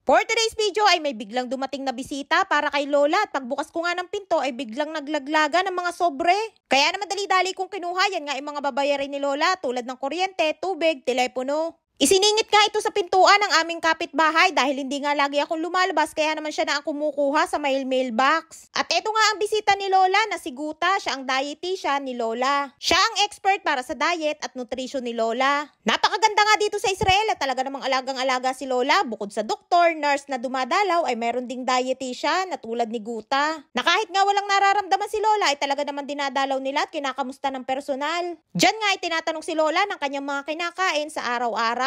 For today's video ay may biglang dumating na bisita para kay Lola at pagbukas ko nga ng pinto ay biglang naglaglaga ng mga sobre. Kaya naman dali-dali kong kinuha yan nga yung mga babayarin ni Lola tulad ng kuryente, tubig, telepono. Isiningit nga ito sa pintuan ng aming kapitbahay dahil hindi nga lagi akong lumalabas kaya naman siya na ang kumukuha sa mailbox. At eto nga ang bisita ni Lola na si Guta, siya ang dietitian ni Lola. Siya ang expert para sa diet at nutrition ni Lola. Napakaganda nga dito sa Israel at talaga namang alagang-alaga si Lola. Bukod sa doktor, nurse na dumadalaw ay meron ding dietitian na tulad ni Guta. Na kahit nga walang nararamdaman si Lola ay talaga naman dinadalaw nila at kinakamusta ng personal. Diyan nga ay tinatanong si Lola ng kanyang mga kinakain sa araw-araw.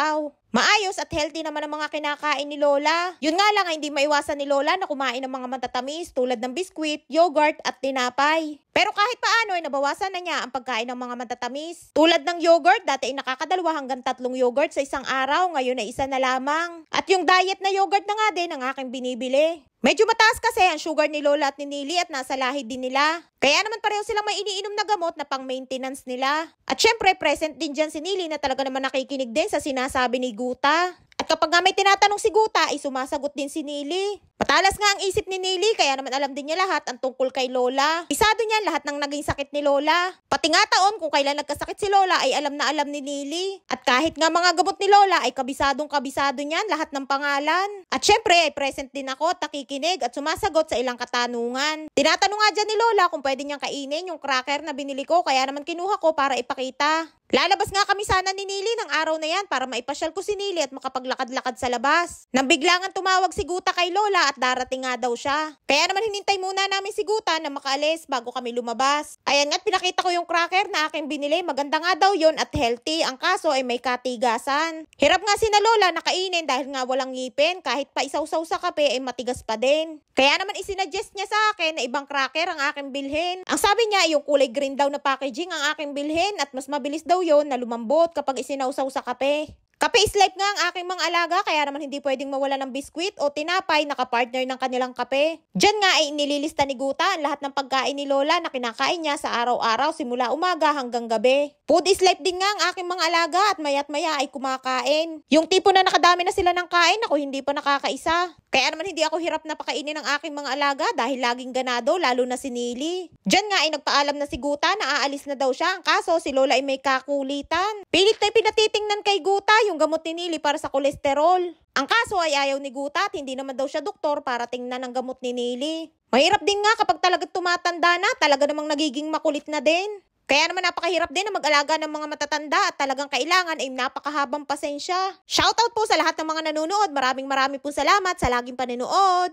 Maayos at healthy naman ang mga kinakain ni Lola. Yun nga lang ay hindi maiwasan ni Lola na kumain ng mga matatamis tulad ng biskwit, yogurt at tinapay. Pero kahit paano ay nabawasan na niya ang pagkain ng mga matatamis. Tulad ng yogurt, dati ay nakakadalawa hanggang 3 yogurt sa isang araw, ngayon ay 1 na lamang. At yung diet na yogurt na nga din ang aking binibili. Medyo mataas kasi ang sugar ni Lola at ni Nili at nasa lahi din nila. Kaya naman pareho silang may iniinom na gamot na pang-maintenance nila. At syempre, present din dyan si Nili na talaga naman nakikinig din sa sinasabi ni Guta. At kapag nga may tinatanong si Guta, ay sumasagot din si Nili. Matalas nga ang isip ni Nili, kaya naman alam din niya lahat ang tungkol kay Lola. Isado niya lahat ng naging sakit ni Lola. Pati nga taon kung kailan nagkasakit si Lola ay alam na alam ni Nili. At kahit nga mga gamot ni Lola ay kabisadong-kabisado niyan lahat ng pangalan. At syempre ay present din ako at nakikinig at sumasagot sa ilang katanungan. Tinatanong nga dyan ni Lola kung pwede niyang kainin yung cracker na binili ko, kaya naman kinuha ko para ipakita. Lalabas nga kami sana ni Nili ng araw na yan para maipasyal ko si Nili at makapaglakad-lakad sa labas. Nang biglangan tumawag si Guta kay Lola at darating nga daw siya. Kaya naman hinintay muna namin si Guta na makaalis bago kami lumabas. Ayan nga't pinakita ko yung cracker na aking binili. Maganda nga daw yon at healthy. Ang kaso ay may katigasan. Hirap nga si na Lola na kainin dahil nga walang ngipin. Kahit pa isawsaw sa kape ay matigas pa din. Kaya naman isinuggest niya sa akin na ibang cracker ang aking bilhin. Ang sabi niya yung kulay green daw na packaging ang aking bilhin at mas mabilis daw yon na lumambot kapag isinawsaw sa kape. Kape is life nga ang aking mga alaga kaya naman hindi pwedeng mawala ng biskwit o tinapay na kapartner ng kanilang kape. Diyan nga ay inililista ni Guta ang lahat ng pagkain ni Lola na kinakain niya sa araw-araw simula umaga hanggang gabi. Food is life din nga ang aking mga alaga at maya't maya ay kumakain. Yung tipo na nakadami na sila ng kain, ako hindi pa nakakaisa. Kaya naman hindi ako hirap na pakainin ng aking mga alaga dahil laging ganado lalo na si Nili. Diyan nga ay nagpaalam na si Guta na aalis na daw siya. Ang kaso si Lola ay may kakulitan. Pilit na pinatitingnan kay Guta yung gamot ni Nili para sa kolesterol. Ang kaso ay ayaw ni Guta at hindi naman daw siya doktor para tingnan ang gamot ni Nili. Mahirap din nga kapag talagang tumatanda na, talaga namang nagiging makulit na din. Kaya naman napakahirap din na mag-alaga ng mga matatanda at talagang kailangan ay napakahabang pasensya. Shoutout po sa lahat ng mga nanonood. Maraming po salamat sa laging panonood.